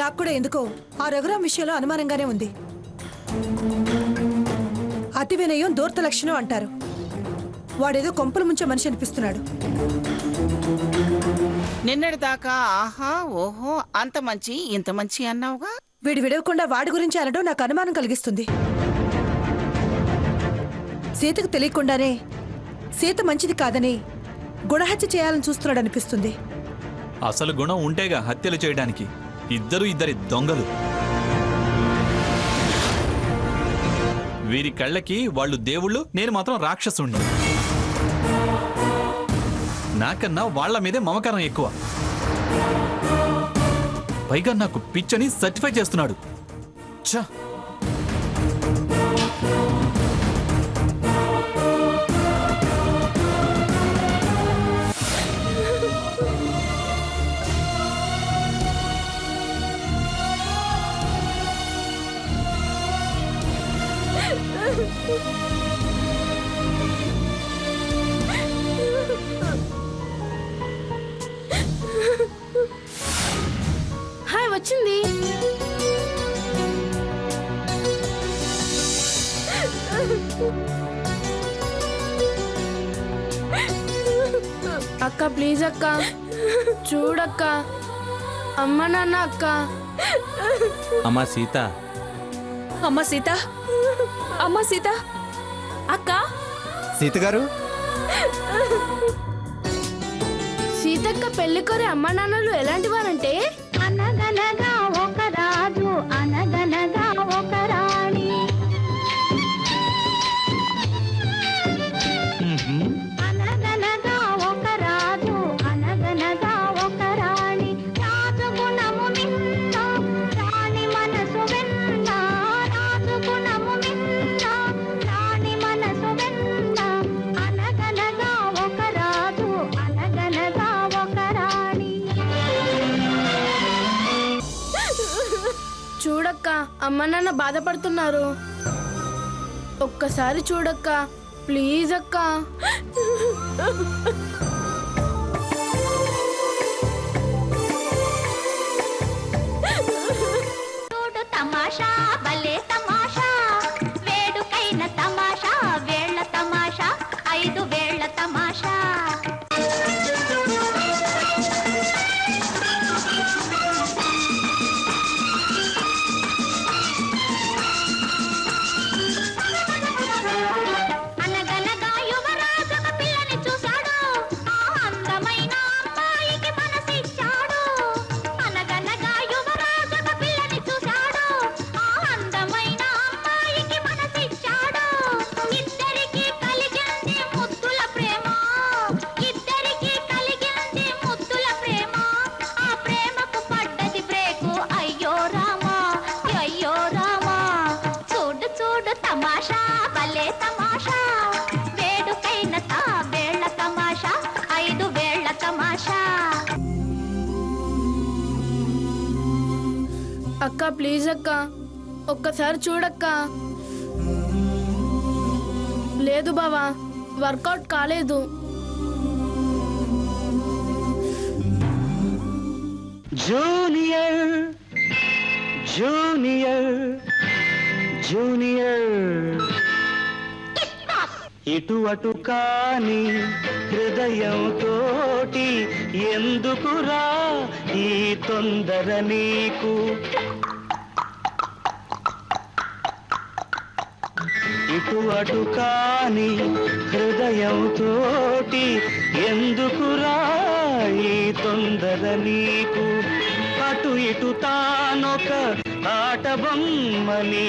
నాకు కూడా ఎందుకో ఆ రఘురాం విషయంలో అనుమానంగానే ఉంది. అతి వినయం దూర్త లక్షణం అంటారు. వాడేదో కొంపల ముంచే మనిషి అనిపిస్తున్నాడు. నిన్నటి దాకా ఆహా ఓహో అంత మంచి ఇంత మంచి అన్నావుగా. వీడు విడవకుండా వాడి గురించి అనడం నాకు అనుమానం కలిగిస్తుంది. సీతకు తెలియకుండానే సీత మంచిది కాదని గుణహత్య చేయాలని చూస్తున్నాడు అనిపిస్తుంది. అసలు గుణం ఉంటేగా హత్యలు చేయడానికి. ఇద్దరి దొంగలు. వీరి కళ్ళకి వాళ్ళు దేవుళ్ళు, నేను మాత్రం రాక్షసుణ్ణి. నాకన్నా వాళ్ల మీదే మమకారం ఎక్కువ. పైగా నాకు పిచ్చని సర్టిఫై చేస్తున్నాడు. ఛ! హాయ్ వచ్చింది. అక్క ప్లీజ్ అక్క చూడక్క. అమ్మ నాన్న అక్క. అమ్మా సీత. అమ్మ సీత. అమ్మ సీత. అక్క సీత గారు. సీతక్క పెళ్లి కోరే అమ్మ నాన్నలు ఎలాంటి వారంటే అనగనగా ఒక రాజు అనగనగా ఒక రాణి. అనగనగా ఒక రాజు అనగనగా ఒక రాణి. రాజు గుణము మిన్న రాణి మనసు వెన్న. రాజు గుణము మిన్న రాణి మనసు వెన్న. అనగనగా ఒక రాజు అనగనగా ఒక రాణి. చూడక్క అమ్మ నాన్న బాధపడుతున్నారు. ఒక్కసారి చూడక్క ప్లీజ్ అక్క. చూడు తమాషా భలే తమాషా. వేడుకైన తమాషా వేళ్ళ తమాషా 5 వేళ్ళ తమాషా. అనగనగా యువరాజు ఒక పిల్లని చూశాడు. ఆ అందమైన అమ్మాయికి మనసిచ్చాడు. అనగనగా యువరాజు ఒక పిల్లని చూశాడు. ఆ అందమైన అమ్మాయికి మనసిచ్చాడు. ఇద్దరికి కలిగింది ముద్దుల ప్రేమ. ఇద్దరికి కలిగింది ముద్దుల ప్రేమ. ఆ ప్రేమకు పడ్డది బ్రేకు. అయ్యో రామా అయ్యో రామా. చూడు చూడు తమాషా భలే తమాషా. వేడుకైన వేళ్ళ తమాషా 5 వేళ్ళ తమాషా. అక్క ప్లీజ్ అక్క ఒక్కసారి చూడక్క. లేదు బావా వర్కౌట్ కాలేదు. Junior junior junior. ఇటు అటు కాని హృదయంతోటి ఎందుకురా ఈ తొందర నీకు. ఇటు అటు కాని హృదయంతోటి ఎందుకురా ఈ తొందర నీకు. అటు ఇటు తానొక ఆట బొమ్మని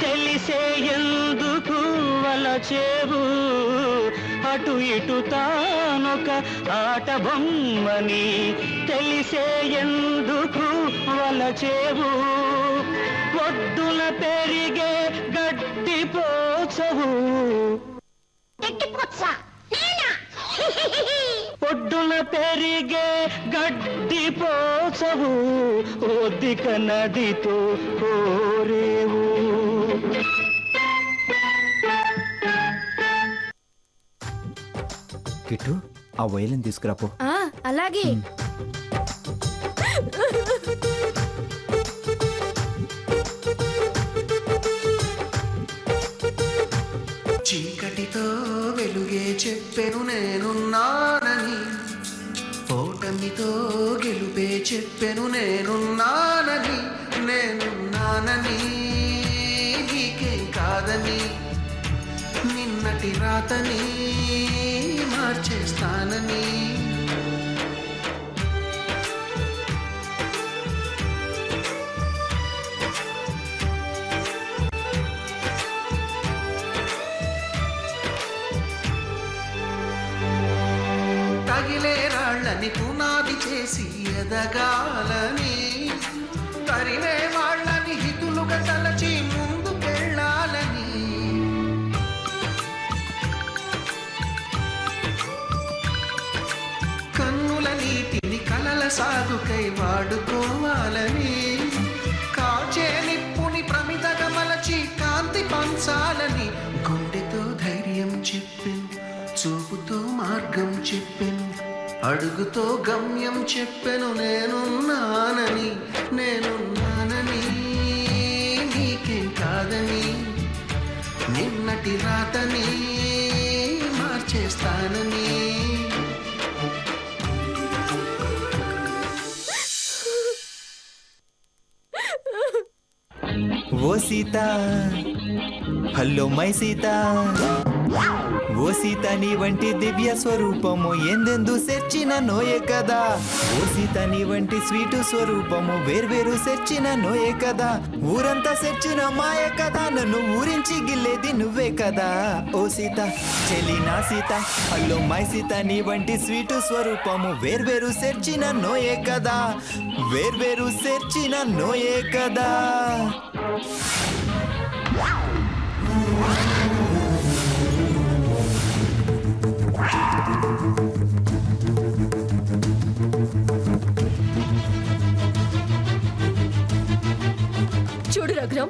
తెలిసే ఎందుకు వలచేవు. అటు ఇటు తానొక ఆట బొమ్మని తెలిసే ఎందుకు వలచేవు. ఒడ్డున పెరిగే గడ్డి పోచవు. ఒడ్డున పెరిగే గడ్డి పోచవు. ఒద్దిక నదితో కోరేవు. కిట్టు ఆ వైలిన్ తీసుకురాపో. అలాగే వెలుగే చెప్పెను నేనున్నానని, ఓటమితో గెలుపే చెప్పెను నేనున్నానని, నేనున్నానని నీకేం కాదని, నిన్నటి రాతని మార్చేస్తానని. తగిలే రాళ్ళని పునాది చేసి ఎదగాలని, తరిమే వాళ్ళని హితులుగా తలచి ముందుకెళ్ళాలని, కన్నుల నీటిని కలల సాగుకై వాడుకోవాలని, కాచే నిప్పుని ప్రమిదగా మలచి కాంతి పంచాలని, గుండెతో ధైర్యం చెప్పెను, చూపుతో మార్గం చెప్పెను, అడుగుతో గమ్యం చెప్పెను నేనున్నానని, నేనున్నానని నీకేం కాదని, నిన్నటి రాతని మార్చేస్తానని. ఓ సీత, హలో మై సీత, ఓ సీత నీ వంటి దివ్య స్వరూపము ఎందెందు సెర్చిన నోయే కదా, ఓ సీత నీ వంటి స్వీటు స్వరూపము వేర్వేరు సెర్చిన నోయే కదా, ఊరంతా సెర్చిన మాయ కదా, నన్ను ఊరించి గిల్లేది నువ్వే కదా. ఓ సీత చెలి నా సీత, హలో మై సీత నీ వంటి స్వీటు స్వరూపము వేర్వేరు సెర్చిన నోయే కదా, వేర్వేరు సెర్చిన నోయే కదా. చూడు రఘురాం,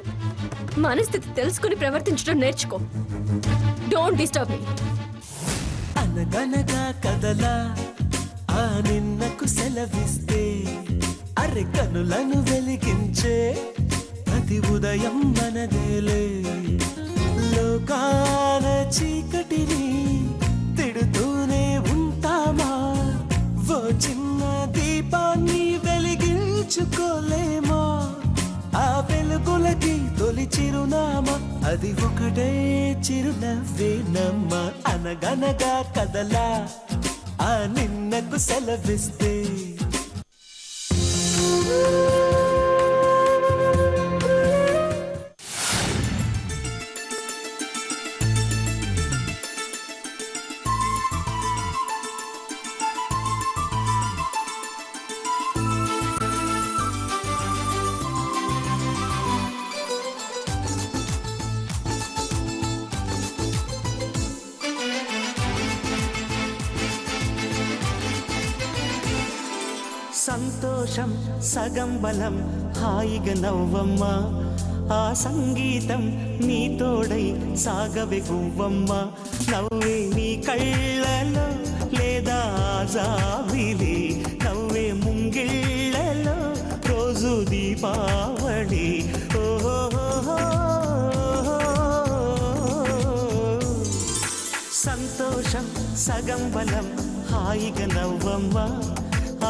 మనస్థితి తెలుసుకుని ప్రవర్తించడం నేర్చుకో. Don't disturb me. అనగనగా కదలా ఆ నిన్నకు సెలవిస్తే, అరె కనులను వెలిగించే ప్రతి ఉదయం మనదేలే, లోకాల చీకటిని తిడుతూనే ఉంటామా, ఓ చిన్న దీపాన్ని వెలిగించుకోలేమా, ఆ వెలుగులకి తొలి చిరునామా అది ఒకటే చిరునవ్వేనమ్మా. అనగనగా కదలా ఆ నిన్నకు సెలవిస్తే. సంతోషం సగం బలం హాయిగా నవ్వమ్మ, ఆ సంగీతం నీ తోడై సాగవే గువ్వమ్మ, నవ్వే నీ కళ్ళలో లేదా జాబిలి, నవ్వే ముంగిళ్ళలో రోజు దీపావళి. సంతోషం సగం బలం హాయిగా నవ్వమ్మ,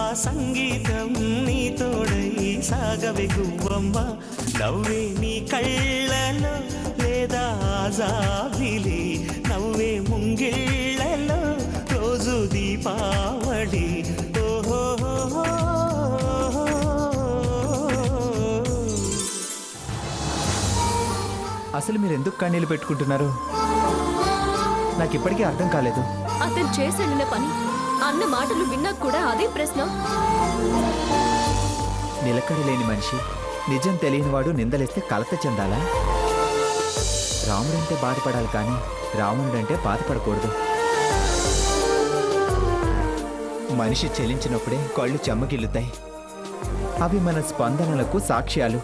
ఆ సంగీతం నీ తోడై సాగవే గువ్వమ్మ, నవ్వే నీ కళ్ళలో లేదా జాబిలి, నవ్వే ముంగిళ్ళలో రోజు దీపావళి. అసలు మీరు ఎందుకు కన్నీళ్ళు పెట్టుకుంటున్నారు? నాకు ఇప్పటికీ అర్థం కాలేదు. అతను చేసిన పని అన్న మాటలు విన్నా కూడా అదే ప్రశ్న. నిలకడ లేని మనిషి, నిజం తెలియనివాడు నిందలేస్తే కలత చెందాలా? రాముడంటే బాధపడాలి కానీ రావణుడంటే బాధపడకూడదు. మనిషి చెలించినప్పుడే కళ్ళు చెమ్మగిల్లుతాయి. అవి మన స్పందనలకు సాక్ష్యాలు.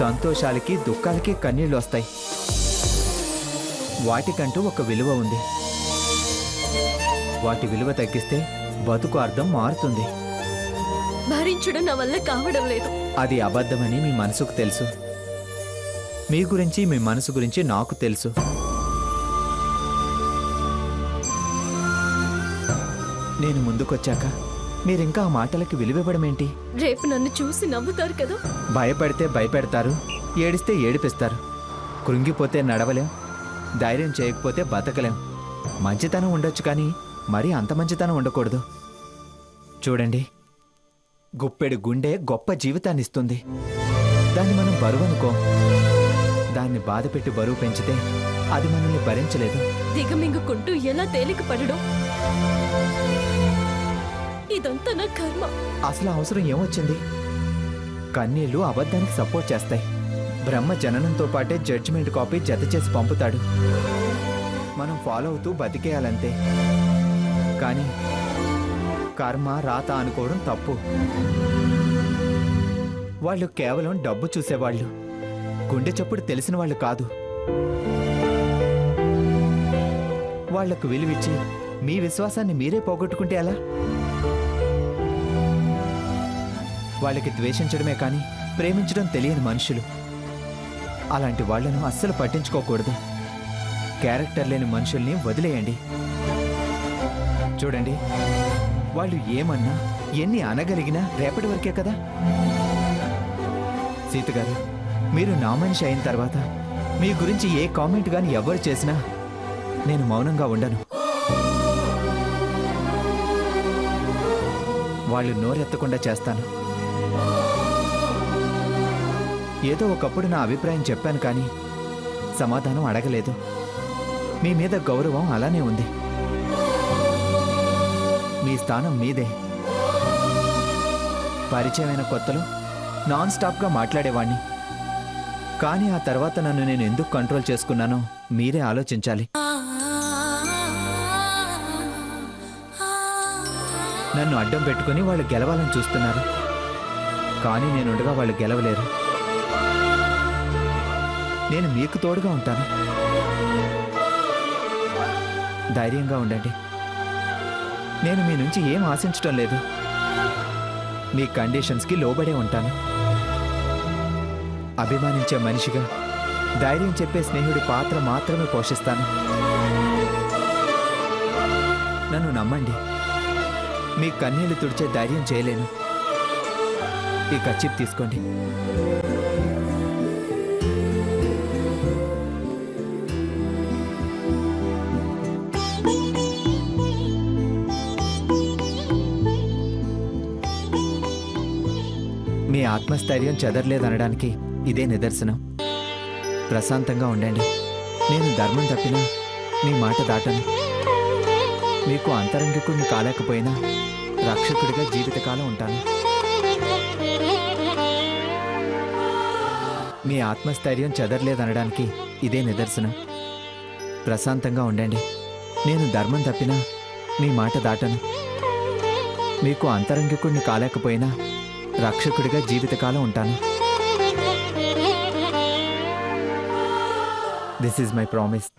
సంతోషాలకి దుఃఖాలకి కన్నీళ్ళు వస్తాయి. వాటికంటూ ఒక విలువ ఉంది. వాటి విలువ తగ్గిస్తే బతుకు అర్థం మారుతుంది. భరించడం నా వల్ల కావడం లేదు. అది అబద్ధమని మీ మనసుకు తెలుసు. మీ గురించి మీ మనసు గురించి నాకు తెలుసు. నేను ముందుకొచ్చాక మీరింకా ఆ మాటలకి విలువివ్వడమేంటి? రేపు నన్ను చూసి నవ్వుతారు కదా. భయపడితే భయపెడతారు, ఏడిస్తే ఏడిపిస్తారు. కృంగిపోతే నడవలేం, ధైర్యం చేయకపోతే బతకలేం. మంచితనం ఉండొచ్చు కానీ మరీ అంత మంచితనం ఉండకూడదు. చూడండి, గుప్పెడు గుండె గొప్ప జీవితాన్నిస్తుంది. దాన్ని మనం బరువు అనుకో. దాన్ని బాధపెట్టి బరువు పెంచితే అది మనల్ని భరించలేదు. దిగమింగుకుంటూ ఎలా తేలిక పడడం, ఇదంతా నా కర్మ. అసలు అవసరం ఏమొచ్చింది? కన్నీళ్లు అబద్ధానికి సపోర్ట్ చేస్తాయి. బ్రహ్మ జననంతో పాటే జడ్జిమెంట్ కాపీ జత చేసి పంపుతాడు. మనం ఫాలో అవుతూ బతికేయాలంతే. కానీ కర్మ రాత అనుకోవడం తప్పు. వాళ్ళు కేవలం డబ్బు చూసేవాళ్ళు, గుండె చప్పుడు తెలిసిన వాళ్ళు కాదు. వాళ్లకు విలువిచ్చి మీ విశ్వాసాన్ని మీరే పోగొట్టుకుంటే ఎలా? వాళ్ళకి ద్వేషించడమే కానీ ప్రేమించడం తెలియని మనుషులు. అలాంటి వాళ్లను అస్సలు పట్టించుకోకూడదు. క్యారెక్టర్ లేని మనుషుల్ని వదిలేయండి. చూడండి, వాళ్ళు ఏమన్నా ఎన్ని అనగలిగినా రేపటి వరకే కదా. సీత గారు, మీరు నా మనిషి అయిన తర్వాత మీ గురించి ఏ కామెంట్ గాని ఎవరు చేసినా నేను మౌనంగా ఉండను. వాళ్ళు నోరెత్తకుండా చేస్తాను. ఏదో ఒకప్పుడు నా అభిప్రాయం చెప్పాను కానీ సమాధానం అడగలేదు. మీ మీద గౌరవం అలానే ఉంది. మీ స్థానం మీదే. పరిచయమైన కొత్తలో నాన్ స్టాప్గా మాట్లాడేవాణ్ణి. కానీ ఆ తర్వాత నన్ను నేను ఎందుకు కంట్రోల్ చేసుకున్నానో మీరే ఆలోచించాలి. నన్ను అడ్డం పెట్టుకుని వాళ్ళు గెలవాలని చూస్తున్నారు. కానీ నేనుండగా వాళ్ళు గెలవలేరు. నేను మీకు తోడుగా ఉంటాను. ధైర్యంగా ఉండండి. నేను మీ నుంచి ఏం ఆశించటం లేదు. మీ కండిషన్స్కి లోబడే ఉంటాను. అభిమానించే మనిషిగా ధైర్యం చెప్పే స్నేహితుడి పాత్ర మాత్రమే పోషిస్తాను. నన్ను నమ్మండి. మీ కన్నీళ్లు తుడిచే ధైర్యం చేయలేను. ఈ కచ్చిప్ తీసుకోండి. మీ ఆత్మస్థైర్యం చెదరలేదనడానికి ఇదే నిదర్శనం. ప్రశాంతంగా ఉండండి. నేను ధర్మం తప్పినా మీ మాట దాటను. మీకు అంతరంగికుడిని కాలేకపోయినా రక్షకుడిగా జీవితకాలం ఉంటాను. మీ ఆత్మస్థైర్యం చెదరలేదనడానికి ఇదే నిదర్శనం. ప్రశాంతంగా ఉండండి. నేను ధర్మం తప్పినా మీ మాట దాటను. మీకు అంతరంగికుడిని కాలేకపోయినా రక్షకుడిగా జీవితకాలం ఉంటాను. This is my promise.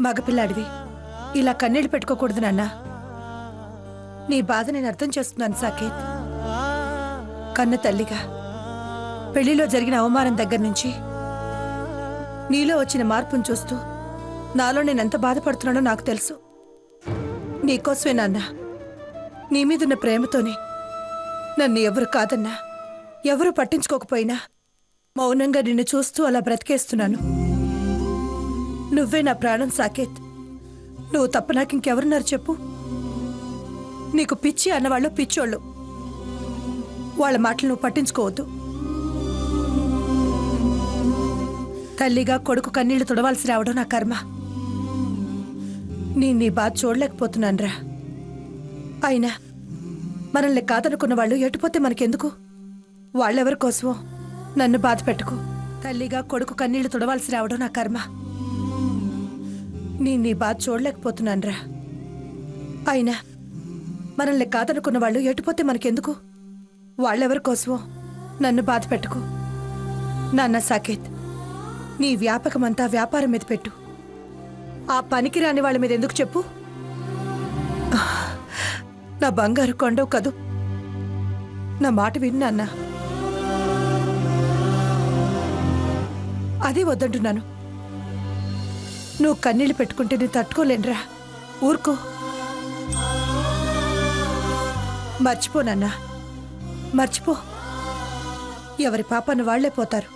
మగపిల్లాడివి ఇలా కన్నీళ్లు పెట్టుకోకూడదు నాన్న. నీ బాధ నేను అర్థం చేస్తున్నాను సాకేత్. కన్న తల్లిగా పెళ్లిలో జరిగిన అవమానం దగ్గర నుంచి నీలో వచ్చిన మార్పును చూస్తూ నాలో నేనెంత బాధపడుతున్నానో నాకు తెలుసు. నీకోసమే నాన్న, నీ మీదున్న ప్రేమతోనే నన్ను ఎవరు కాదన్నా, ఎవరు పట్టించుకోకపోయినా మౌనంగా నిన్ను చూస్తూ అలా బ్రతికేస్తున్నాను. నువ్వే నా ప్రాణం సాకేత్. నువ్వు తప్ప నాకు ఇంకెవరున్నారు చెప్పు? నీకు పిచ్చి అన్నవాళ్ళు పిచ్చోళ్ళు. వాళ్ళ మాటలు నువ్వు పట్టించుకోవద్దు. తల్లిగా కొడుకు కన్నీళ్లు తుడవాల్సి రావడం నా కర్మ. నీ బాధ చూడలేకపోతున్నానురా. అయినా మనల్ని కాదనుకున్న వాళ్ళు ఎటుపోతే మనకెందుకు? వాళ్ళెవరి కోసమో నన్ను బాధ పెట్టుకో. తల్లిగా కొడుకు కన్నీళ్లు తుడవాల్సి రావడం నా కర్మ. నీ బాధ చూడలేకపోతున్నానురా. అయినా మనల్ని కాదనుకున్న వాళ్ళు ఎటుపోతే మనకెందుకు? వాళ్ళెవరి కోసమో నన్ను బాధ పెట్టుకో. నాన్న సాకేత్, నీ వ్యాపకమంతా వ్యాపారం మీద పెట్టు. ఆ పనికి రాని వాళ్ళ మీద ఎందుకు చెప్పు? నా బంగారు కొండవు కదూ. నా మాట విన్నాన్న. అదే వద్దంటున్నాను. నువ్వు కన్నీళ్ళు పెట్టుకుంటే నేను తట్టుకోలేనురా. ఊరుకో. మర్చిపోనన్నా, మర్చిపో. ఎవరి పాపాన్ని వాళ్లే పోతారు.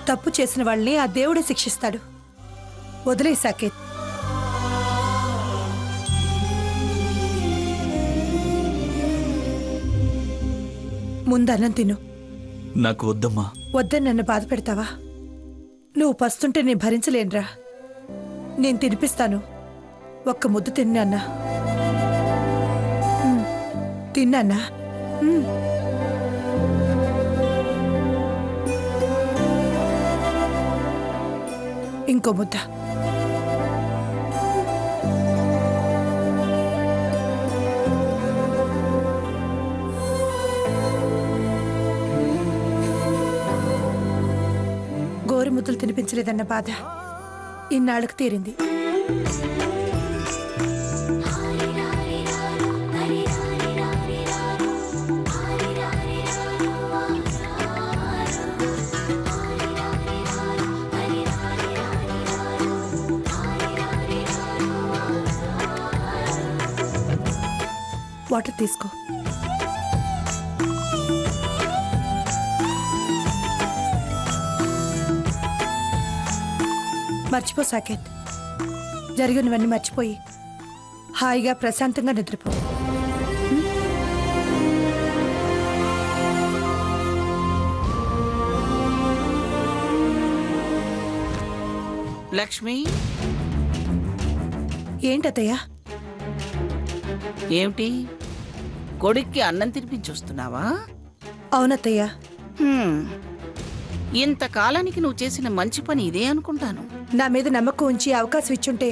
తప్పు చేసిన వాళ్ళని ఆ దేవుడే శిక్షిస్తాడు. వదిలే సాకేత్. ముందన్నం తిను. నాకు వద్దమ్మా. వద్దని నన్ను బాధ పెడతావా? నువ్వు పస్తుంటే నేను భరించలేనురా. నేను తినిపిస్తాను. ఒక్క ముద్దు తిన్నాన్నా. తిన్నాన్నా? ఇంకో ముద్ద. గోరు ముద్దలు తినిపించలేదన్న బాధ ఇన్నాళ్ళకు తీరింది. వాటర్ తీసుకో. మర్చిపో సాకేత్. జరిగినవన్నీ మర్చిపోయి హాయిగా ప్రశాంతంగా నిద్రపో. లక్ష్మి, ఏంటత్తయ్యా? ఏమిటి కొడుక్కి అన్నం తినిపించొస్తున్నావా? అవునత్తయ్యా. ఇంతకాలానికి నువ్వు చేసిన మంచి పని ఇదే అనుకుంటాను. నా మీద నమ్మకం ఉంచి అవకాశం ఇచ్చుంటే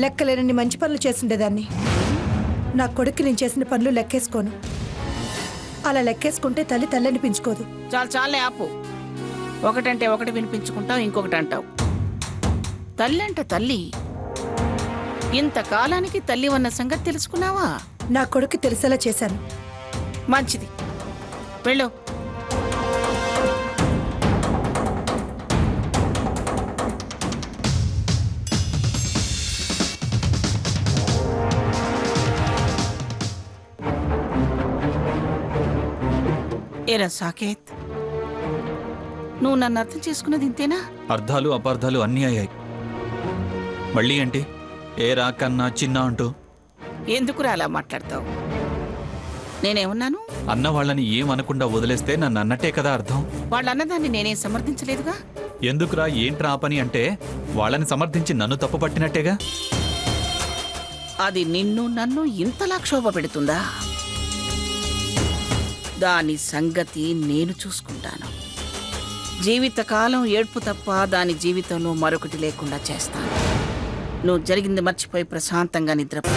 లెక్కలేనన్ని మంచి పనులు చేస్తుండేదాన్ని. నా కొడుక్కి నేను చేసిన పనులు లెక్కేసుకోను. అలా లెక్కేసుకుంటే తల్లి తల్లి అనిపించుకోదు. చాలే ఆపు. ఒకటంటే ఒకటి వినిపించుకుంటావు, ఇంకొకటి అంటావు. తల్లి అంట తల్లి. ఇంతకాలానికి తల్లి ఉన్న సంగతి తెలుసుకున్నావా? నా కొడుక్కి తెలిసేలా చేశాను. మంచిది, వెళ్ళు. ఏరా సాకేత్, నువ్వు నన్ను అర్థం చేసుకున్నది ఇంతేనా? అర్థాలు అపార్థాలు అన్నీ అయ్యాయి. మళ్ళీ ఏంటి ఏరా కన్నా చిన్న అంటూ? ఎందుకురా అలా మాట్లాడతావు? నేనేమన్నాను? అన్న వాళ్ళని ఏమనకుండా వదిలేస్తే నన్ను అన్నట్టే కదా అర్థం. వాళ్ళన్నదాన్ని నేనేం సమర్థించలేదుగా. ఎందుకురా ఏంట్రా పని అంటే వాళ్ళని సమర్థించి నన్ను తప్పు పట్టినట్టేగా. అది నిన్ను నన్ను ఇంతలా క్షోభ పెడుతుందా? దాని సంగతి నేను చూసుకుంటాను. జీవితకాలం ఏడ్పు తప్ప దాని జీవితంలో మరొకటి లేకుండా చేస్తాను. నువ్వు జరిగింది మర్చిపోయి ప్రశాంతంగా నిద్రపో.